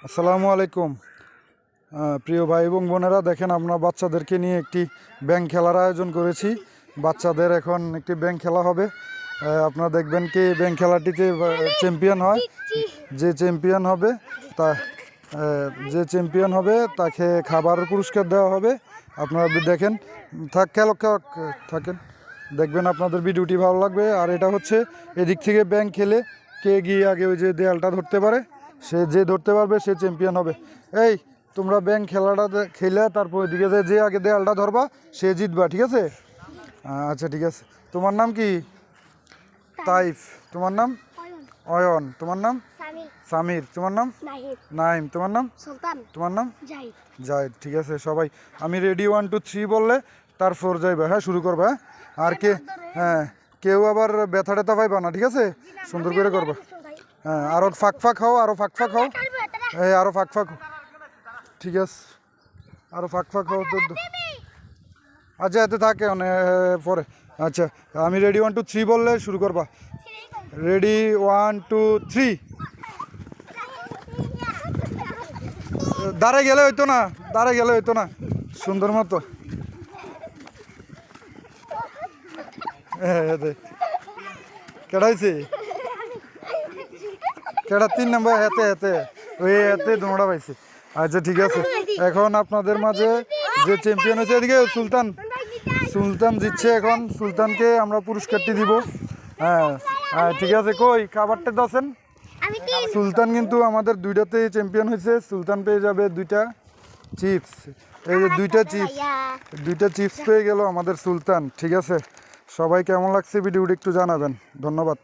আসসালামু আলাইকুম প্রিয় ভাই এবং বোনেরা, দেখেন আমরা বাচ্চাদেরকে নিয়ে একটি ব্যাংক খেলার আয়োজন করেছি। বাচ্চাদের এখন একটি ব্যাংক খেলা হবে। আপনারা দেখবেন কি ব্যাংক খেলাটিতে চ্যাম্পিয়ন হয়, যে চ্যাম্পিয়ন হবে তাকে খাবার পুরস্কার দেওয়া হবে। আপনারা দেখেন, থাকেন, দেখবেন আপনাদের ভিডিওটি ভালো লাগবে। আর এটা হচ্ছে এদিক থেকে ব্যাংক খেলে কে গিয়ে আগে ওই যে দেয়ালটা ধরতে পারে, সে যে ধরতে পারবে সে চ্যাম্পিয়ন হবে। এই তোমরা ব্যাংক খেলাটা খেলে তারপর এদিকে যে আগে দেয়ালটা ধরবা সে জিতবা, ঠিক আছে? আচ্ছা ঠিক আছে। তোমার নাম কি? তাইফ। তোমার নাম? অয়ন। তোমার নাম? সামির। তোমার নাম? নাইম। তোমার নাম? তোমার নাম? জাহিদ। ঠিক আছে সবাই, আমি রেডি 1 2 3 বললে তারপর যাইবা। হ্যাঁ, শুরু করবা। আর কেউ আবার ব্যথা ট্যাথা পাইবা না, ঠিক আছে? সুন্দর করে করবা। হ্যাঁ, আরো ফাঁক হও, আরো ফাঁক হও। এই আরো ফাঁক ঠিক আছে, আরো ফাঁক হও। আচ্ছা, এতে থাকে পরে। আচ্ছা, আমি রেডি 1 2 3 বললে শুরু করবা। রেডি 1 2 3। দাঁড়ে গেলে হইতো না, সুন্দর মতো। কেডাইছে কেডা? 3 নম্বর হেতে দৌড়া পাইছে। আচ্ছা ঠিক আছে, এখন আপনাদের মাঝে যে চ্যাম্পিয়ন হয়েছে, এদিকে সুলতান জিতছে। এখন সুলতানকে আমরা পুরস্কারটি দিব। হ্যাঁ ঠিক আছে, কই খাবারটা দাও। সুলতান কিন্তু আমাদের দুইটাতেই চ্যাম্পিয়ন হয়েছে। সুলতান পেয়ে যাবে 2টা চিপস। এই যে 2টা চিপস পেয়ে গেল আমাদের সুলতান। ঠিক আছে, সবাই কেমন লাগছে ভিডিওটি একটু জানাবেন। ধন্যবাদ।